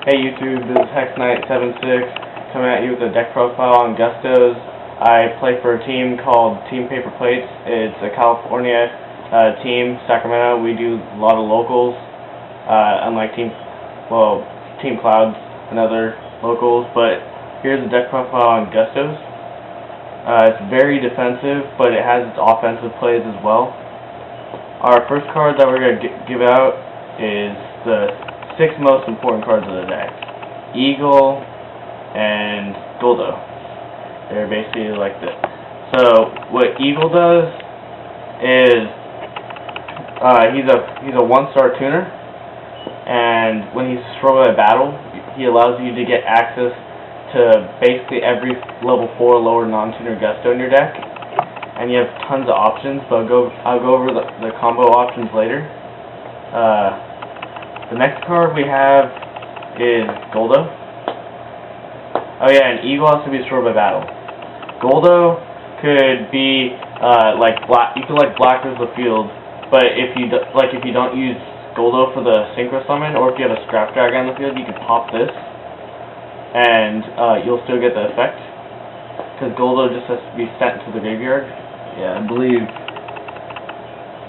Hey YouTube, this is HexKnight76 coming at you with a deck profile on Gustos. I play for a team called Team Paper Plates. It's a California team, Sacramento. We do a lot of locals, unlike Team Clouds and other locals. But here's a deck profile on Gustos. It's very defensive, but it has its offensive plays as well. Our first card that we're going to give out is the 6 most important cards of the deck: Eagle and Goldo. They're basically like this. So what Eagle does is he's a 1-star tuner, and when he's destroyed by a battle, he allows you to get access to basically every level 4 lower non-tuner Gusto in your deck, and you have tons of options. But I'll go over the combo options later. The next card we have is Goldo. Oh yeah, and Eagle has to be destroyed by battle. Goldo could be like black. You could like blackness the field, but if you don't use Goldo for the synchro summon, or if you have a scrap dragon on the field, you can pop this, and you'll still get the effect. Because Goldo just has to be sent to the graveyard. Yeah, I believe.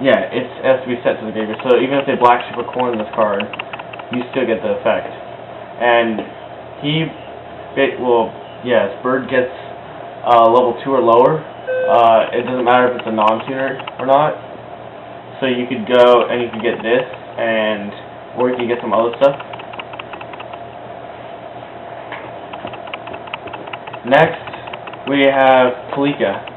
Yeah, it has to be sent to the graveyard. So even if they black ship a corn in this card, you still get the effect. And his bird gets level 2 or lower. It doesn't matter if it's a non-tuner or not. So you could go and you could get this, or you could get some other stuff. Next, we have Kalika.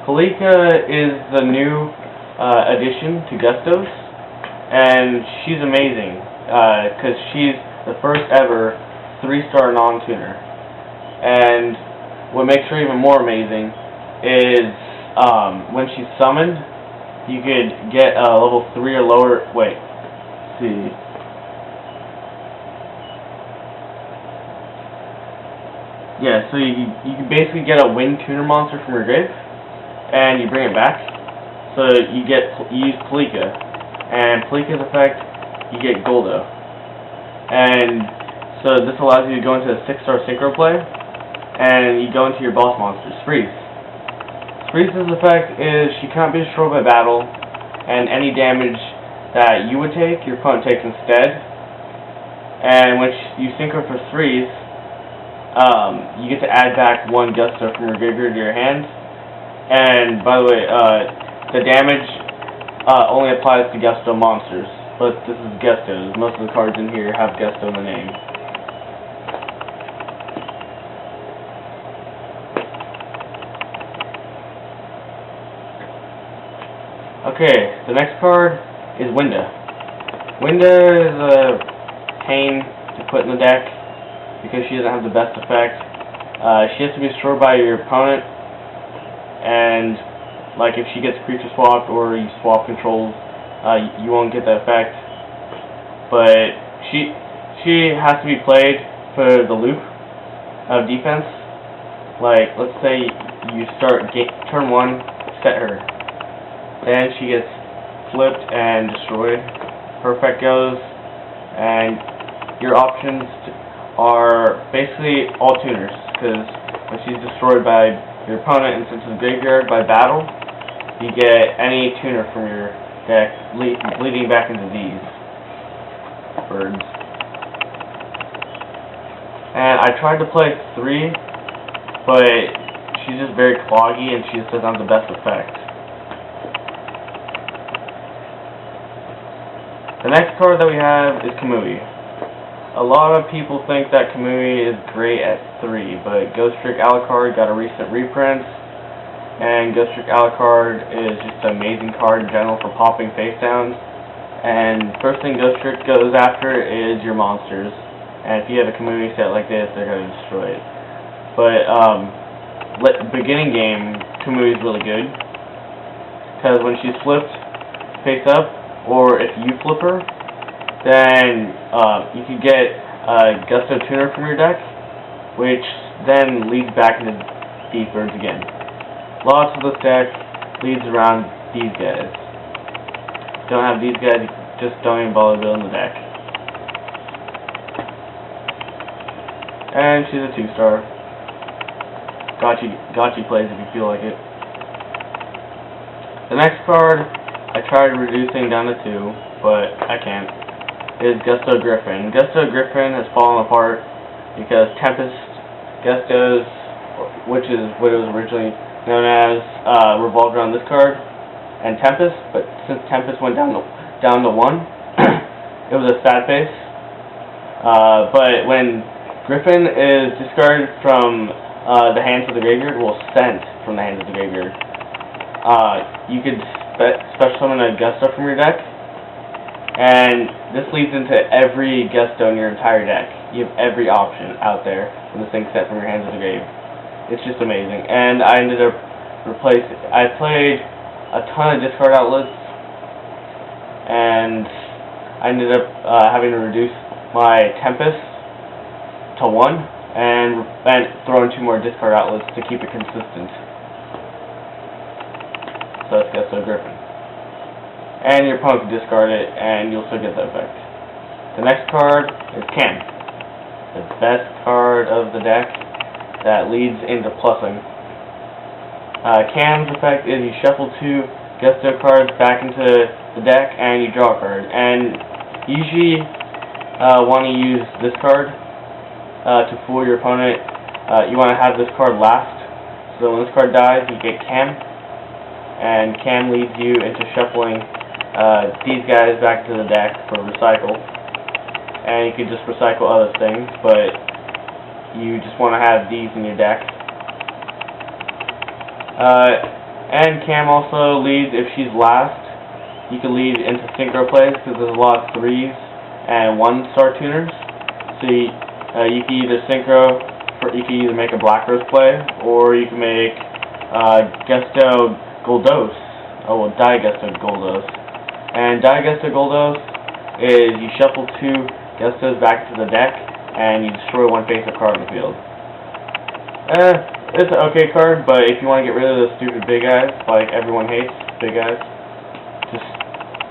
Kalika is the new addition to Gustos, and she's amazing because she's the first ever 3-star non-tuner. And what makes her even more amazing is when she's summoned, you could get level 3 or lower. Wait, let's see. Yeah, so you can basically get a wind tuner monster from your grave, and you bring it back. So you use Kalika, and Kalika's effect, you get Goldo. And so this allows you to go into a 6-star synchro play, and you go into your boss monster, Freeze. Freeze's effect is she can't be destroyed by battle, and any damage that you would take, your opponent takes instead. And when you synchro for Freeze, you get to add back 1 Gusto from your graveyard to your hand. And by the way, the damage only applies to Gusto monsters, but this is Gustos. Most of the cards in here have Gusto in the name. Okay, the next card is Winda. Winda is a pain to put in the deck because she doesn't have the best effect. She has to be destroyed by your opponent, and like if she gets creature swapped or you swap controls, you won't get the effect. But she has to be played for the loop of defense. Like let's say you start turn 1, set her, then she gets flipped and destroyed. Her effect goes, and your options are basically all tuners, because when she's destroyed by your opponent and sent to the graveyard by battle, you get any tuner from your deck bleeding back into these birds. And I tried to play 3, but she's just very cloggy and she just doesn't have the best effect. The next card that we have is Kamui. A lot of people think that Kamui is great at 3, but Ghost Trick Alucard got a recent reprint, and Ghost Trick Alucard is just an amazing card in general for popping face downs. And first thing Ghost Trick goes after is your monsters, and if you have a Kamui set like this, they're going to destroy it. But beginning game, Kamui is really good, because when she's flipped face up, or if you flip her, then you can get a Gusto tuner from your deck, which then leads back into these birds again. Lots of this deck leads around these guys. Don't have these guys, just don't even bother building the deck. And she's a 2-star. Gotchi plays if you feel like it. The next card, I tried reducing down to 2, but I can't, is Gusto Griffin. Gusto Griffin has fallen apart because Tempest Gustos, which is what it was originally known as, revolved around this card and Tempest, but since Tempest went down to 1, it was a sad face. But when Griffin is discarded from the hands of the graveyard, well, sent from the hands of the graveyard, you could special summon a Gusto from your deck, and this leads into every Gusto in your entire deck. You have every option out there with this thing set from your hands of the grave. It's just amazing. And I ended up I played a ton of discard outlets, and I ended up having to reduce my Tempest to 1 and throw in 2 more discard outlets to keep it consistent. So that's Gusto Griffin. And your opponent can discard it, and you'll still get the effect. The next card is Cam, the best card of the deck that leads into plussing. Cam's effect is you shuffle 2 Gusto cards back into the deck, and you draw a card. And usually want to use this card to fool your opponent. You want to have this card last, so when this card dies, you get Cam, and Cam leads you into shuffling these guys back to the deck for recycle. And you could just recycle other things, but you just want to have these in your deck. And Cam also leads, if she's last, you can lead into synchro plays, because there's a lot of 3s and 1-star tuners. So you can either synchro, you can either make a Black Rose play, or you can make Gusto Goldos. Oh, well, Die Gusto Goldos. And Die Gusto Goldos is you shuffle 2 Gustos back to the deck, and you destroy 1 face-up card on the field. It's an okay card, but if you want to get rid of those stupid big guys, like everyone hates big guys, just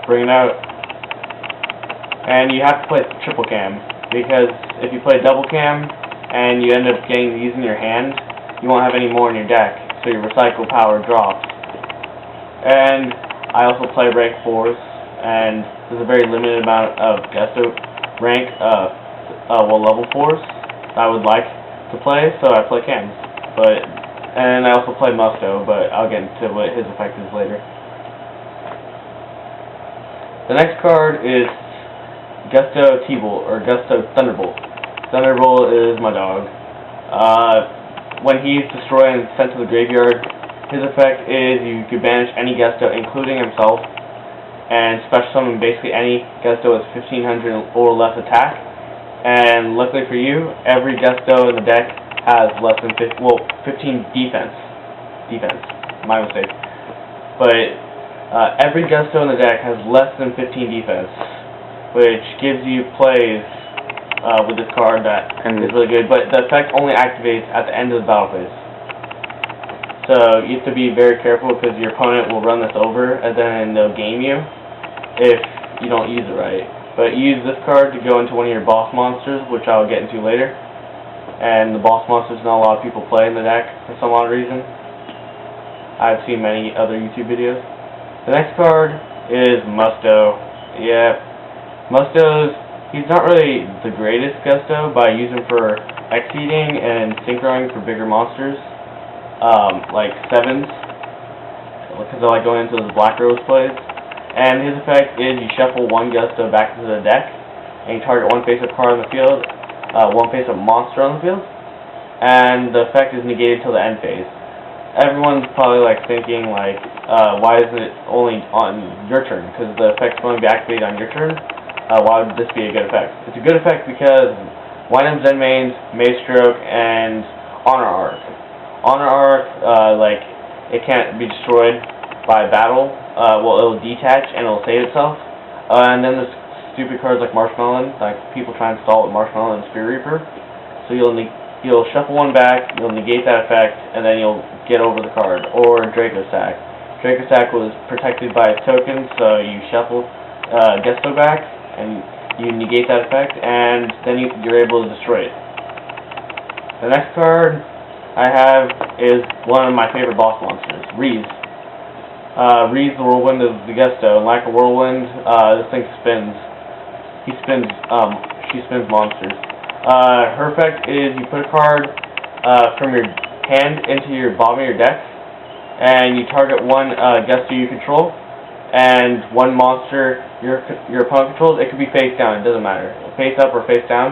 bring it out. And you have to play triple cam, because if you play double cam and you end up getting these in your hand, you won't have any more in your deck, so your recycle power drops. And I also play rank 4s, and there's a very limited amount of Gusto rank, level 4s I would like to play, so I play cams. And I also play Musto, but I'll get into what his effect is later. The next card is Gusto T-Bolt, or Gusto Thunderbolt. Thunderbolt is my dog. When he's destroyed and sent to the graveyard, his effect is you can banish any Gusto, including himself, and special summon basically any Gusto with 1500 or less attack. And luckily for you, every Gusto in the deck has less than 15 defense. My mistake. But every Gusto in the deck has less than 15 defense, which gives you plays with this card that is really good. But the effect only activates at the end of the battle phase. So you have to be very careful, because your opponent will run this over and then they'll game you if you don't use it right. But use this card to go into one of your boss monsters, which I'll get into later. And the boss monsters not a lot of people play in the deck for some odd reason. I've seen many other YouTube videos. The next card is Musto. Yeah, Musto's, he's not really the greatest Gusto, but I use him for Exceeding and Synchroing for bigger monsters, like 7s, because I like going into those Black Rose plays. And his effect is you shuffle 1 Gusto back into the deck, and you target 1 face-up card on the field, 1 face-up monster on the field, and the effect is negated till the end phase. Everyone's probably thinking why isn't it only on your turn? Because the effect's going to be activated on your turn. Why would this be a good effect? It's a good effect because Wine Zen Mains, Maze Stroke, and Honor Arc. Honor Arc, it can't be destroyed by battle. It'll detach and it'll save itself. And then there's stupid cards like Marshmallow, people try and stall with Marshmallow and Spirit Reaper. So you'll shuffle 1 back, you'll negate that effect, and then you'll get over the card. Or Draco Sack. Draco Sack was protected by a token, so you shuffle Gusto back, and you negate that effect, and then you're able to destroy it. The next card I have is one of my favorite boss monsters, Reese. Reese, the Whirlwind of the Gusto, and like a whirlwind, this thing spins. She spins monsters. Her effect is you put a card from your hand into your bottom of your deck, and you target one Gusto you control, and one monster your opponent controls. It could be face down, it doesn't matter. Face up or face down.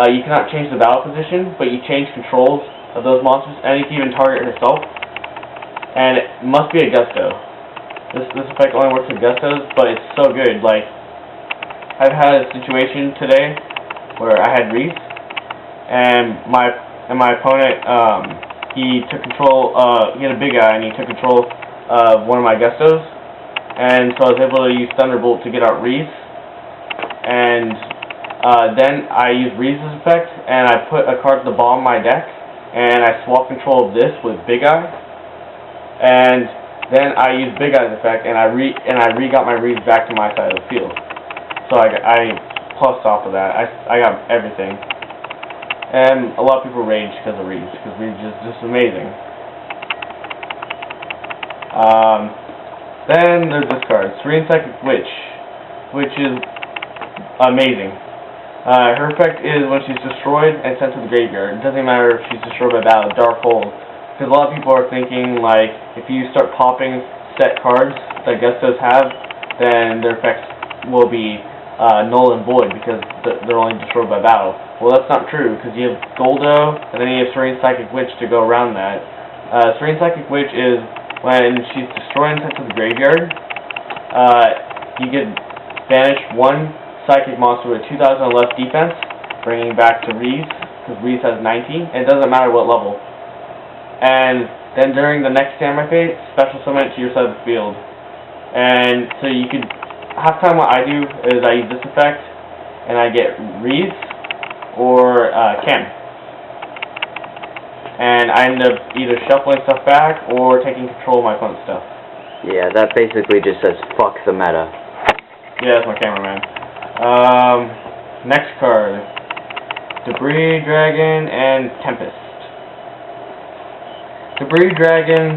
You cannot change the battle position, but you change controls of those monsters, and you can even target herself. And it must be a Gusto. This effect only works with Gustos, but it's so good. Like, I've had a situation today where I had Reese, and my opponent, he took control. He had a big guy, and he took control of one of my Gustos, and so I was able to use Thunderbolt to get out Reese. And then I used Reese's effect, and I put a card at the bottom of my deck, and I swapped control of this with Big Eye. And then I used Big Eye's effect, and I got my Reese back to my side of the field. So I plus off of that. I got everything. And a lot of people rage because of Reese, because Reese is just amazing. Then there's this card, Serene Psychic Witch, which is amazing. Her effect is when she's destroyed and sent to the graveyard. It doesn't matter if she's destroyed by battle, dark hole. Because a lot of people are thinking, like, if you start popping set cards that Gustos have, then their effects will be null and void because they're only destroyed by battle. Well, that's not true, because you have Goldo, and then you have Serene Psychic Witch to go around that. Serene Psychic Witch is when she's destroyed and sent to the graveyard, you can banish one Psychic monster with 2,000 or less defense, bringing back to Reese, because Reese has 19, and it doesn't matter what level. And then during the next standby phase, special summon it to your side of the field. And so you could, half time what I do is I use this effect, and I get Reese or Ken. And I end up either shuffling stuff back or taking control of my opponent's stuff. Yeah, that basically just says fuck the meta. Yeah, that's my cameraman. Next card, Debris Dragon and Tempest. Debris Dragon,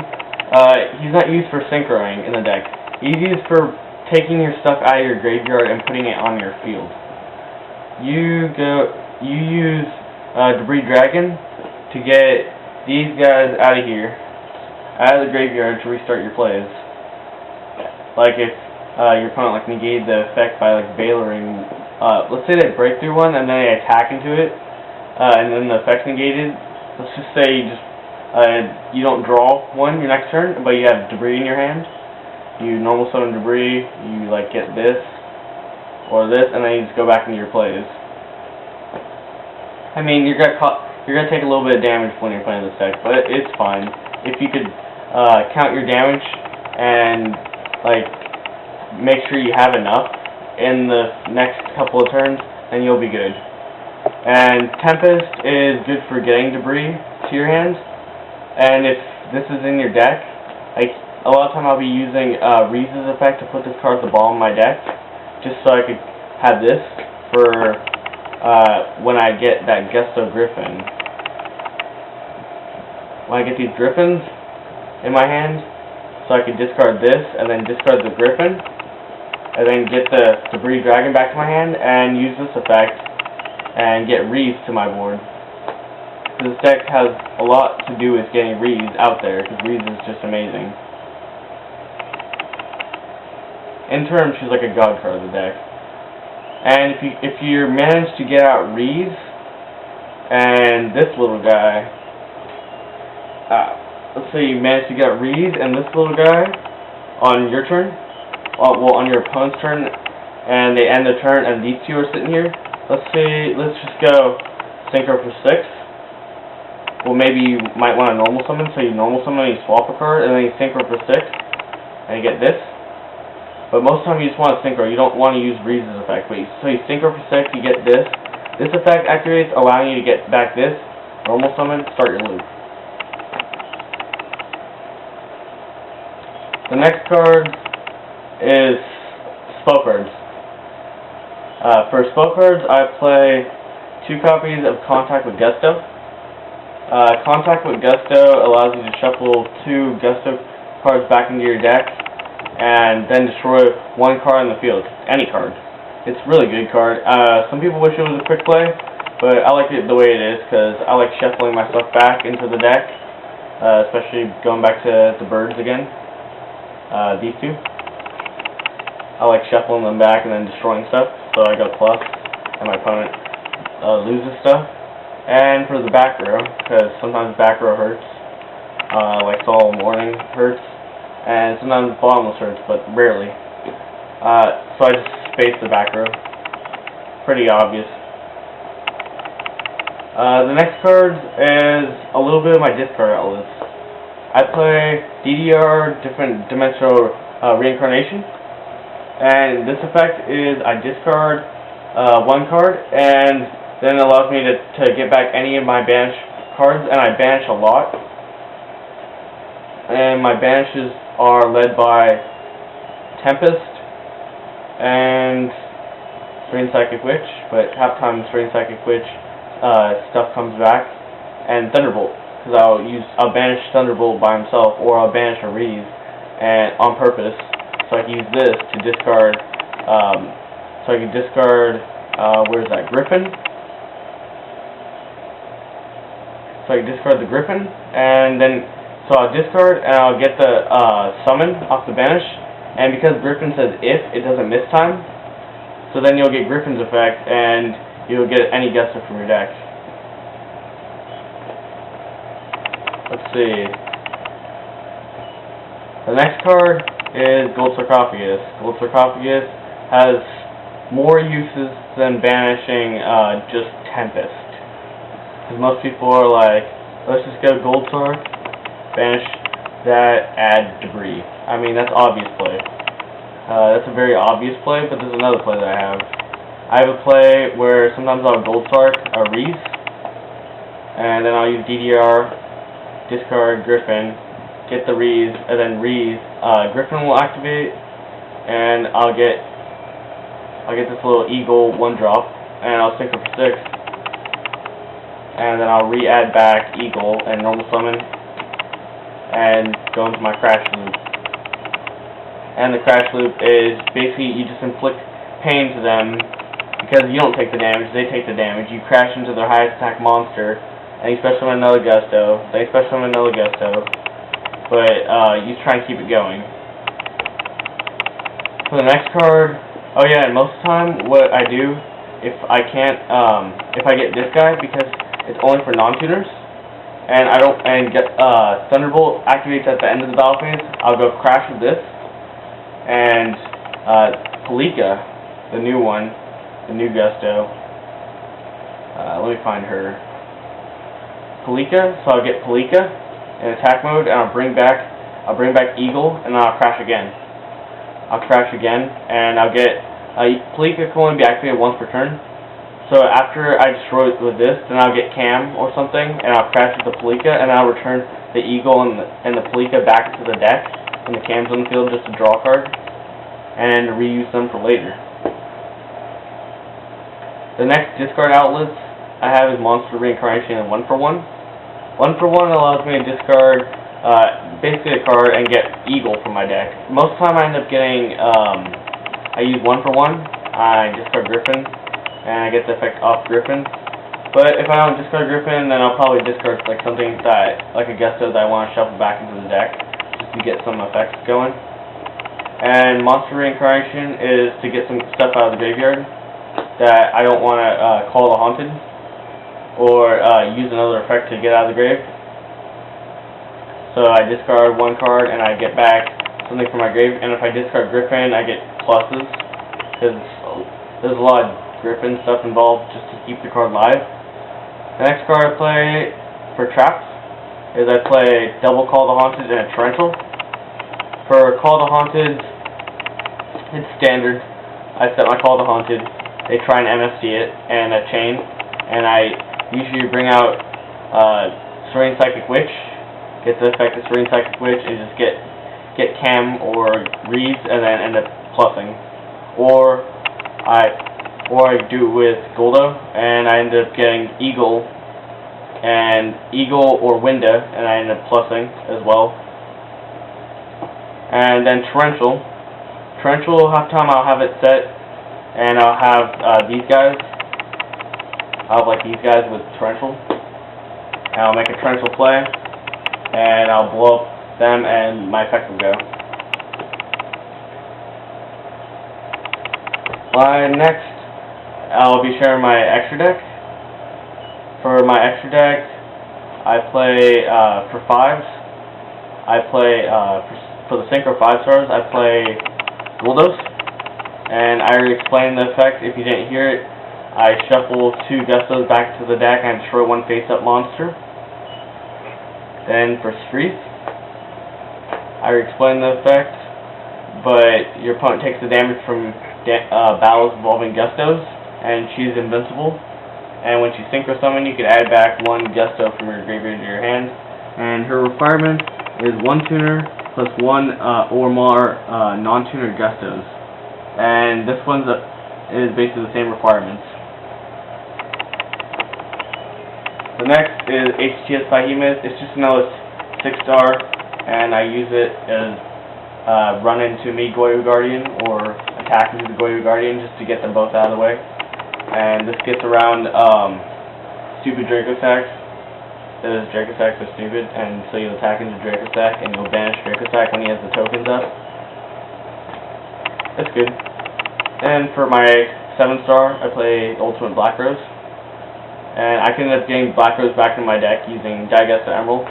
he's not used for synchroing in the deck. He's used for taking your stuff out of your graveyard and putting it on your field. You use Debris Dragon to get these guys out of here, out of the graveyard to restart your plays. Like if your opponent like negated the effect by like Bailoring, let's say they break through one and then they attack into it, and then the effect's negated. Let's just say you just you don't draw one your next turn, but you have Debris in your hand. You normal summon Debris, you like get this or this, and then you just go back into your plays. I mean, you're gonna take a little bit of damage when you're playing this deck, but it's fine. If you could count your damage and like make sure you have enough in the next couple of turns, then you'll be good. And Tempest is good for getting Debris to your hand. And if this is in your deck, like a lot of time I'll be using Reese's effect to put this card at the bottom of my deck, just so I could have this for when I get that Gusto Griffin. When I get these Griffins in my hand, so I could discard this and then discard the Griffin, and then get the Debris Dragon back to my hand and use this effect and get Reese to my board. This deck has a lot to do with getting Reese out there, because Reese is just amazing. In turn, she's like a god card of the deck. And if you manage to get out Reese and this little guy, let's say you manage to get out Reese and this little guy on your turn, well on your opponent's turn, and they end the turn and these two are sitting here. Let's just go Synchro for 6. Well, maybe you might want to normal summon, so you normal summon and you swap a card, and then you synchro for 6, and you get this. But most of the time you just want to synchro, you don't want to use Reese's effect. So you synchro for 6, you get this. This effect activates, allowing you to get back this, normal summon, start your loop. The next card is spell cards. For spell cards, I play 2 copies of Contact with Gusto. Contact with Gusto allows you to shuffle 2 Gusto cards back into your deck and then destroy 1 card in the field, any card. It's a really good card. Some people wish it was a quick play, but I like it the way it is because I like shuffling my stuff back into the deck, especially going back to the birds again. These 2. I like shuffling them back and then destroying stuff, so I got plus, and my opponent loses stuff. And for the back row, because sometimes back row hurts, like Solemn Warning hurts, and sometimes bottomless hurts, but rarely. So I just space the back row. Pretty obvious. The next card is a little bit of my discard outlets. I play DDR, Different Dimensional Reincarnation, and this effect is I discard 1 card, and then it allows me to get back any of my banish cards, and I banish a lot. And my banishes are led by Tempest and Serene Psychic Witch, but half time Serene Psychic Witch stuff comes back, and Thunderbolt, because I'll banish Thunderbolt by himself, or I'll banish a Reeve, and on purpose, so I can use this to discard. So I can discard. Where's that? Griffin. So I can discard the Griffin, and then so I'll discard, and I'll get the summon off the banish, and because Griffin says if, it doesn't miss time, so then you'll get Griffin's effect, and you'll get any Gusto from your deck. Let's see. The next card is Gold Sarcophagus. Gold Sarcophagus has more uses than banishing just Tempest. Because most people are like, let's just go Gold Sarc, banish that, add Debris. I mean, that's obvious play. That's a very obvious play, but there's another play that I have. I have a play where sometimes I'll Gold Sarc a Reeve, and then I'll use DDR, discard Griffin, get the Reeve, and then Reeve, Griffin will activate, and I'll get this little Eagle 1-drop, and I'll sync it for 6, and then I'll re-add back Eagle and normal summon, and go into my Crash Loop. And the Crash Loop is basically you just inflict pain to them, because you don't take the damage, they take the damage. You crash into their highest attack monster, and you special summon another Gusto, they special summon another Gusto, but you try and keep it going. For the next card, oh yeah, and most of the time what I do, if I get this guy, because it's only for non-tuners, and Thunderbolt activates at the end of the battle phase, I'll go Crash with this, and Palika, the new one, the new Gusto, let me find her, Palika, so I'll get Palika in attack mode, and I'll bring back Eagle, and then I'll crash again. And I'll get Palika can only be activated once per turn. So after I destroy it with this, then I'll get Cam or something, and I'll crash with the Palika, and I'll return the Eagle and the Palika back into the deck, and the Cam's on the field just to draw a card, and reuse them for later. The next discard outlets I have is Monster Reincarnation and 1-for-1. 1-for-1 allows me to discard basically a card and get Eagle from my deck. Most of the time I end up getting, I use 1-for-1, I discard Griffin, and I get the effect off Griffin. But if I don't discard Griffin, then I'll probably discard like something like a Gusto that I want to shuffle back into the deck, just to get some effects going. And Monster Reincarnation is to get some stuff out of the graveyard that I don't want to call the Haunted, or use another effect to get out of the grave. So I discard 1 card and I get back something from my grave, and if I discard Griffin, I get pluses, because there's a lot of Griffin stuff involved just to keep the card live. The next card I play for traps is I play double Call the Haunted and a Torrential. For Call the Haunted, it's standard. I set my Call the Haunted, they try and MFC it, and a chain, and I usually bring out Serene Psychic Witch, get the effect of Serene Psychic Witch, and just get Cam or Reeves, and then end up plussing. Or or I do it with Goldo, and I end up getting Eagle or Winda, and I end up plussing as well. And then Torrential, half time I'll have it set, and I'll have these guys. I'll have like these guys with Torrential, and I'll make a Torrential play, and I'll blow up them, and my effect will go. Next, I'll be sharing my extra deck. For my extra deck, I play for 5s. I play for the Synchro 5-stars. I play Goldos, and I already explained the effect. If you didn't hear it, I shuffle 2 Gustos back to the deck and destroy 1 face-up monster. Then for Streets, I already explained the effect, but your opponent takes the damage from battles involving Gustos, and she's invincible. And when she Synchro Summon, you can add back 1 Gusto from your graveyard to your hand. And her requirement is 1 tuner plus 1 or more non-tuner Gustos. And this one is basically the same requirements. The next is HTS Behemoth. It's just another 6-star, and I use it as run into me Goyo Guardian or attack into the Goyo Guardian just to get them both out of the way. And this gets around stupid Draco Sacks. Because Draco Sacks are stupid, and so you'll attack into Draco Sack, and you'll banish Draco Sack when he has the tokens up. That's good. And for my 7-star, I play Ultimate Black Rose. And I can end up getting Black Rose back in my deck using Diagesta Emerald.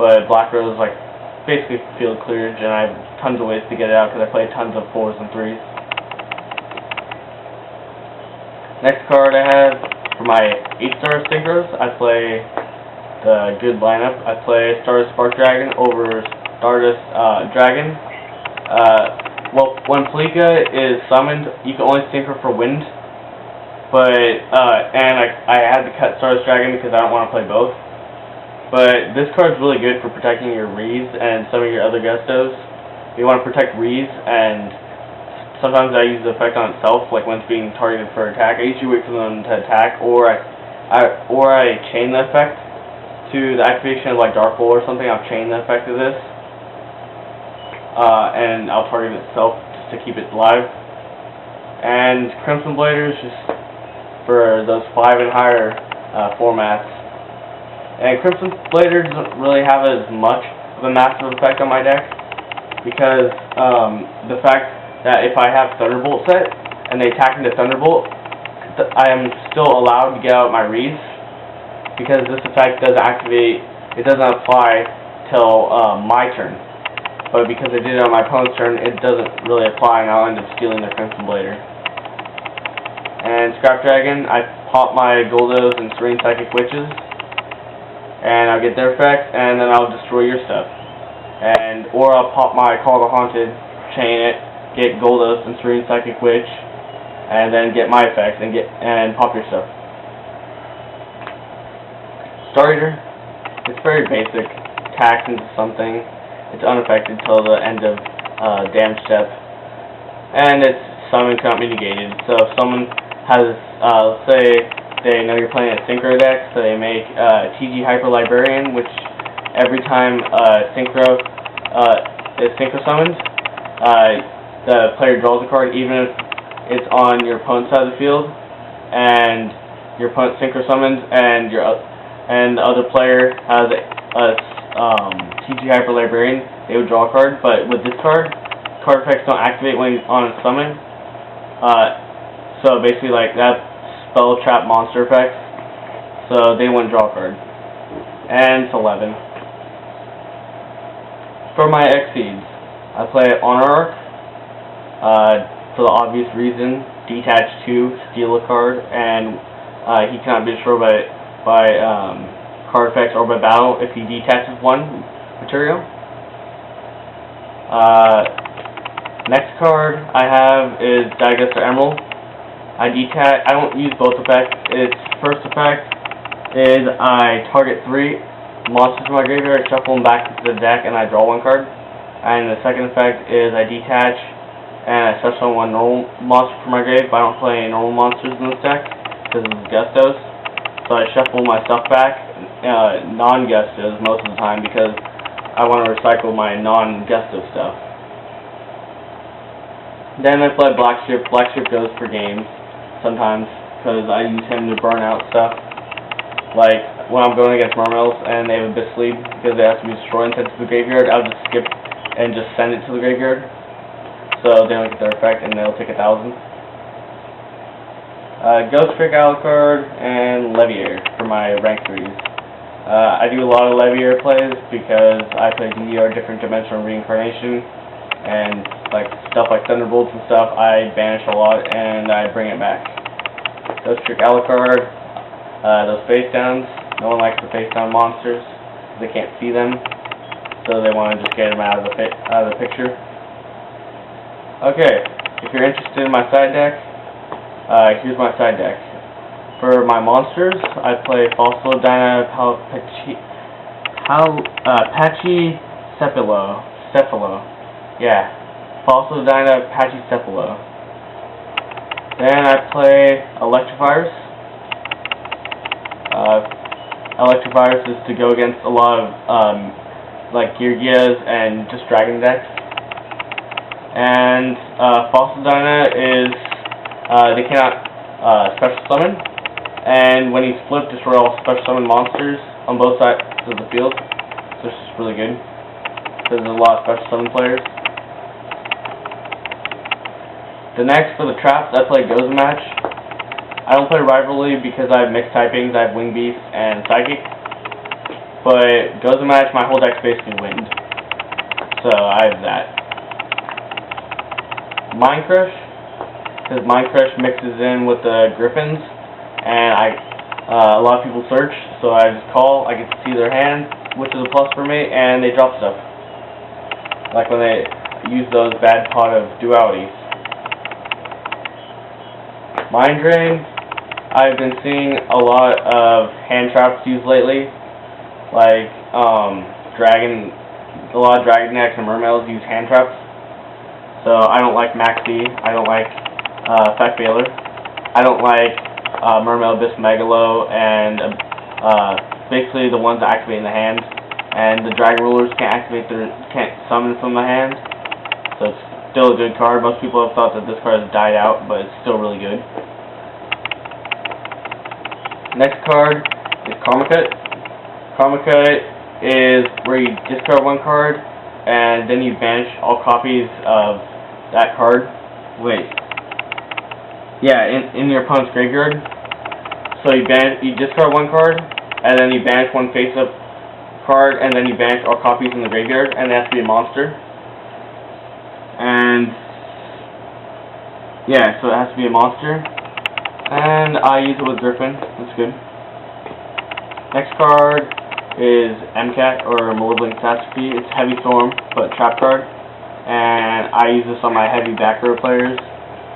But Black Rose is like basically field cleared, and I have tons of ways to get it out because I play tons of 4s and 3s. Next card I have for my 8-star Synchros, I play the good lineup. I play Stardust Spark Dragon over Stardust Dragon. Well, when Palika is summoned, you can only synchro for wind. But and I had to cut Stardust Dragon because I don't want to play both. But this card is really good for protecting your Rees and some of your other Gustos. You want to protect Rees, and sometimes I use the effect on itself, like when it's being targeted for attack. I usually wait for them to attack, or I chain the effect to the activation of like Dark Hole or something. I'll chain the effect of this, and I'll target itself just to keep it alive. And Crimson Bladers just for those 5 and higher formats. And Crimson Blader doesn't really have as much of a massive effect on my deck because the fact that if I have Thunderbolt set and they attack into Thunderbolt, I am still allowed to get out my Rees because this effect doesn't activate. It doesn't apply till my turn. But because I did it on my opponent's turn, it doesn't really apply, and I'll end up stealing their Crimson Blader. And Scrap Dragon, I pop my Goldos and Serene Psychic Witches, and I'll get their effect, and then I'll destroy your stuff. Or I'll pop my Call the Haunted, chain it, get Goldos and Serene Psychic Witch, and then get my effect and pop your stuff. Star Eater, it's very basic. Attacks into something. It's unaffected till the end of damage step, and its summon cannot be negated. So if someone has, let's say they know you're playing a Synchro deck, so they make TG Hyper Librarian, which every time Synchro is Synchro summoned, the player draws a card, even if it's on your opponent's side of the field, and your opponent Synchro summons, and the other player has a TG Hyper Librarian, they would draw a card. But with this card effects don't activate when on a summon. So basically, like that spell trap monster effects, so they wouldn't draw a card. And it's 11. For my Xyz, I play Honor Arc. For the obvious reason, detach 2, steal a card, and he cannot be destroyed by card effects or by battle if he detaches 1 material. Next card I have is Diagesta Emerald. I don't use both effects. Its first effect is I target 3 monsters in my graveyard, I shuffle them back into the deck, and I draw 1 card. And the second effect is I detach and I special one normal monster for my grave, but I don't play any normal monsters in this deck because of Gustos. So I shuffle my stuff back, non-Gustos most of the time, because I want to recycle my non-Gusto stuff. Then I play Blackship. Blackship goes for games sometimes because I use him to burn out stuff. Like when I'm going against Mermails and they have a Abyss Sleep because they have to be destroyed and sent to the graveyard, I'll just skip and just send it to the graveyard so they don't get their effect and they'll take 1,000. Ghost Trick, Alucard, and Leviair for my rank 3s. I do a lot of Leviair plays because I play DDR, Different Dimensional Reincarnation, and like stuff like Thunderbolts and stuff, I banish a lot and I bring it back. Ghost Trick, Alucard, those face downs, no one likes the face down monsters, they can't see them, so they want to just get them out of the picture. Okay, if you're interested in my side deck, here's my side deck. For my monsters, I play Phalsodyna Pachycephalo. Yeah, Phalsodyna Pachycephalo. Then I play Electrifiers. Electrifiers is to go against a lot of like Geargias and just Dragon decks. And Phalsodyna is they cannot special summon, and when he's flipped, destroy all special summon monsters on both sides of the field. So this is really good because there's a lot of special summon players. The next for the traps, I play Goza Match. I don't play Rivalry because I have mixed typings. I have Wing Beast and Psychic, but Goza Match, my whole deck's basically wind, so I have that. Mind Crush, because Mind Crush mixes in with the Griffins, and a lot of people search, so I just call, I get to see their hand, which is a plus for me, and they drop stuff. Like when they use those bad pot of dualities. Mind Drain, I've been seeing a lot of hand traps used lately, like a lot of Dragon decks and Mermails use hand traps. So I don't like Maxi, I don't like Effect Veiler, I don't like Mermail Abyss Megalo, and basically the ones that activate in the hand. And the Dragon Rulers can't summon from the hand, so it's still a good card. Most people have thought that this card has died out, but it's still really good. Next card is Karma Cut. Karma Cut is where you discard one card, and then you banish all copies of that card. Wait. Yeah, in your opponent's graveyard. So you discard one card, and then you banish one face-up card, and then you banish all copies in the graveyard, and it has to be a monster. And yeah, so it has to be a monster. And I use it with Griffin. That's good. Next card is MCAT, or Malevolent Catastrophe. It's Heavy Storm, but trap card. And I use this on my heavy back row players.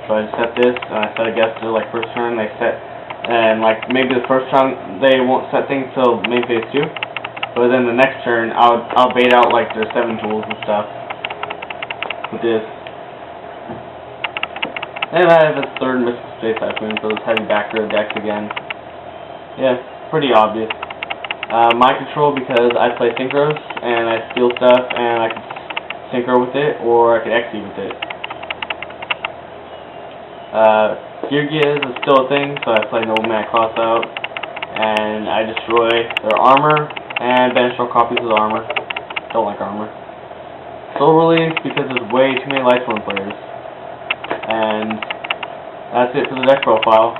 So I just set this, and I set a guest to like first turn. They set, and like maybe the first turn they won't set things till main phase 2. But then the next turn I'll bait out like their 7 tools and stuff with this. And I have a third Mystical Space Typhoon for those heavy back row decks again. Yeah, pretty obvious. Mind Control because I play Synchros, and I steal stuff, and I can Synchro with it, or I can XE with it. Geargias is still a thing, so I play Nobleman Crossout, and I destroy their armor, and banish all copies of the armor. Don't like armor. Soul Release because there's way too many Lightsworn players. And that's it for the deck profile.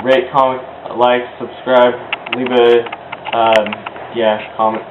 Rate, comment, like, subscribe, leave a comment.